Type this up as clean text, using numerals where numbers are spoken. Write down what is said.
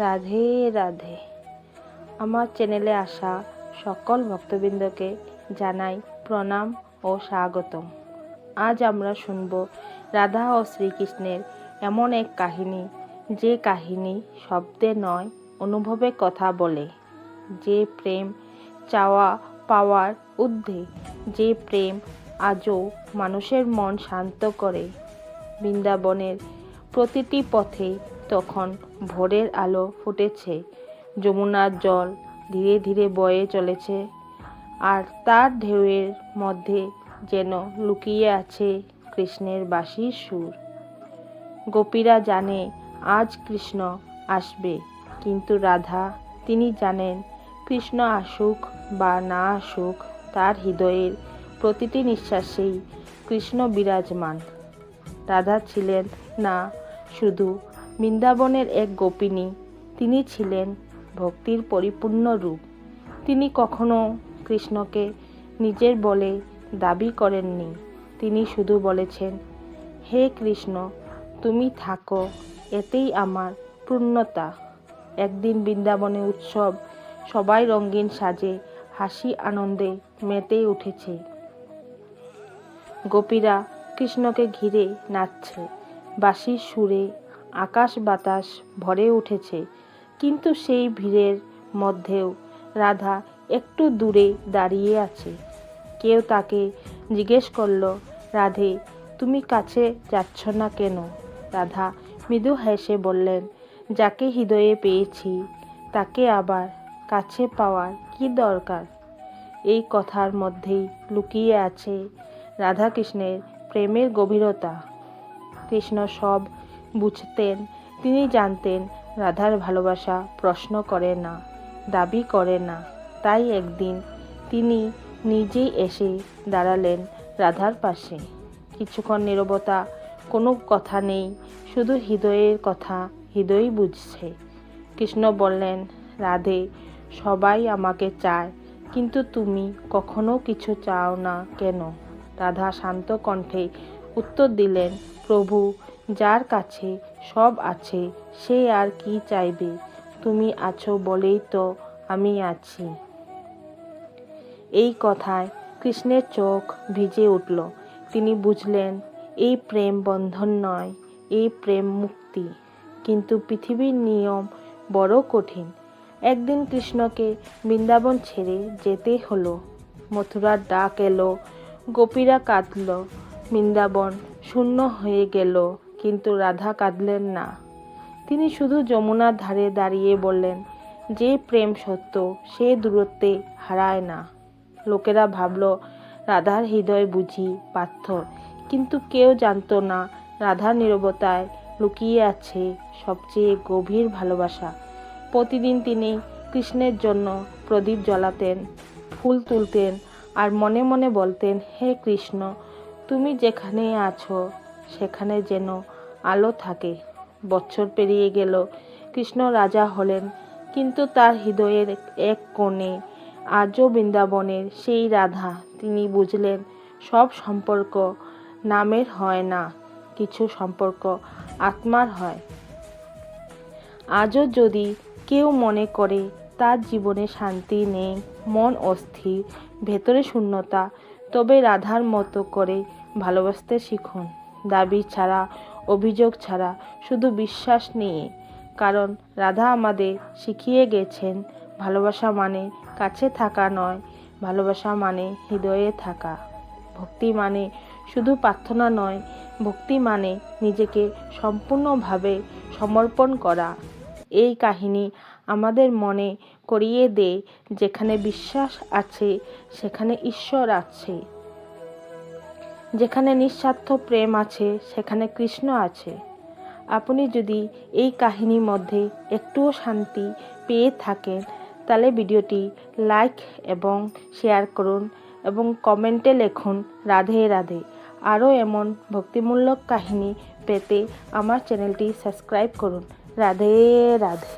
রাধে রাধে। আমার চ্যানেলে আসা সকল ভক্তবৃন্দকে জানাই প্রণাম ও স্বাগতম। আজ আমরা শুনব রাধা ও শ্রীকৃষ্ণের এমন এক কাহিনী, যে কাহিনী শব্দে নয় অনুভবে কথা বলে, যে প্রেম চাওয়া পাওয়ার ঊর্ধ্বে, যে প্রেম আজও মানুষের মন শান্ত করে। বৃন্দাবনের প্রতিটি পথে তখন ভোরের আলো ফুটেছে, যমুনার জল ধীরে ধীরে বয়ে চলেছে, আর তার ঢেউয়ের মধ্যে যেন লুকিয়ে আছে কৃষ্ণের বাঁশির সুর। গোপীরা জানে আজ কৃষ্ণ আসবে, কিন্তু রাধা তিনি জানেন কৃষ্ণ আসুক বা না আসুক, তার হৃদয়ের প্রতিটি নিঃশ্বাসেই কৃষ্ণ বিরাজমান। রাধা ছিলেন না শুধু বৃন্দাবনের এক গোপিনী, তিনি ছিলেন ভক্তির পরিপূর্ণ রূপ। তিনি কখনো কৃষ্ণকে নিজের বলে দাবি করেননি, তিনি শুধু বলেছেন, হে কৃষ্ণ, তুমি থাকো, এতেই আমার পূর্ণতা। একদিন বৃন্দাবনে উৎসব, সবাই রঙিন সাজে হাসি আনন্দে মেতে উঠেছে। গোপীরা কৃষ্ণকে ঘিরে নাচছে, বাঁশির সুরে আকাশ বাতাস ভরে উঠেছে। কিন্তু সেই ভিড়ের মধ্যেও রাধা একটু দূরে দাঁড়িয়ে আছে। কেউ তাকে জিজ্ঞেস করল, রাধে, তুমি কাছে যাচ্ছ না কেন? রাধা মৃদু হেসে বললেন, যাকে হৃদয়ে পেয়েছি তাকে আবার কাছে পাওয়ার কি দরকার? এই কথার মধ্যেই লুকিয়ে আছে রাধা কৃষ্ণের প্রেমের গভীরতা। কৃষ্ণ সব বুঝতেন, তিনি জানতেন রাধার ভালোবাসা প্রশ্ন করে না, দাবি করে না। তাই একদিন তিনি নিজেই এসে দাঁড়ালেন রাধার পাশে। কিছুক্ষণ নীরবতা, কোনো কথা নেই, শুধু হৃদয়ের কথা হৃদয় বুঝছে। কৃষ্ণ বললেন, রাধে, সবাই আমাকে চায়, কিন্তু তুমি কখনো কিছু চাও না কেন? রাধা শান্ত কণ্ঠে উত্তর দিলেন, প্রভু, যার কাছে সব আছে সে আর কি চাইবে? তুমি আছো বলেই তো আমি আছি। এই কথায় কৃষ্ণের চোখ ভিজে উঠল। তিনি বুঝলেন এই প্রেম বন্ধন নয়, এই প্রেম মুক্তি। কিন্তু পৃথিবীর নিয়ম বড় কঠিন। একদিন কৃষ্ণকে বৃন্দাবন ছেড়ে যেতে হলো। মথুরার ডাক এলো, গোপীরা কাঁদল, বৃন্দাবন শূন্য হয়ে গেল। কিন্তু রাধা কাঁদলেন না। তিনি শুধু যমুনার ধারে দাঁড়িয়ে বললেন, যে প্রেম সত্য সে দূরত্বে হারায় না। লোকেরা ভাবল রাধার হৃদয় বুঝি পাথর, কিন্তু কেউ জানতো না রাধার নীরবতায় লুকিয়ে আছে সবচেয়ে গভীর ভালোবাসা। প্রতিদিন তিনি কৃষ্ণের জন্য প্রদীপ জ্বালাতেন, ফুল তুলতেন, আর মনে মনে বলতেন, হে কৃষ্ণ, তুমি যেখানে আছো সেখানে যেন আলো থাকে। বছর পেরিয়ে গেল, কৃষ্ণ রাজা হলেন, কিন্তু তার হৃদয়ের এক কোণে আজও বৃন্দাবনের সেই রাধা। তিনি বুঝলেন সব সম্পর্ক নামের হয় না, কিছু সম্পর্ক আত্মার হয়। আজও যদি কেউ মনে করে তার জীবনে শান্তি নেই, মন অস্থির, ভেতরে শূন্যতা, তবে রাধার মতো করে ভালোবাসতে শিখুন। দাবি ছাড়া, অভিযোগ ছাড়া, শুধু বিশ্বাস নিয়ে। কারণ রাধা আমাদের শিখিয়ে গেছেন, ভালোবাসা মানে কাছে থাকা নয়, ভালোবাসা মানে হৃদয়ে থাকা। ভক্তি মানে শুধু প্রার্থনা নয়, ভক্তি মানে নিজেকে সম্পূর্ণভাবে সমর্পণ করা। এই কাহিনী আমাদের মনে করিয়ে দেয়, যেখানে বিশ্বাস আছে সেখানে ঈশ্বর আছে, যেখানে নিঃস্বার্থ প্রেম আছে সেখানে কৃষ্ণ আছে। আপনি যদি এই কাহিনীর মধ্যে একটুও শান্তি পেয়ে থাকেন, তাহলে ভিডিওটি লাইক এবং শেয়ার করুন এবং কমেন্টে লিখুন রাধে রাধে। আরও এমন ভক্তিমূলক কাহিনী পেতে আমার চ্যানেলটি সাবস্ক্রাইব করুন। রাধে রাধে।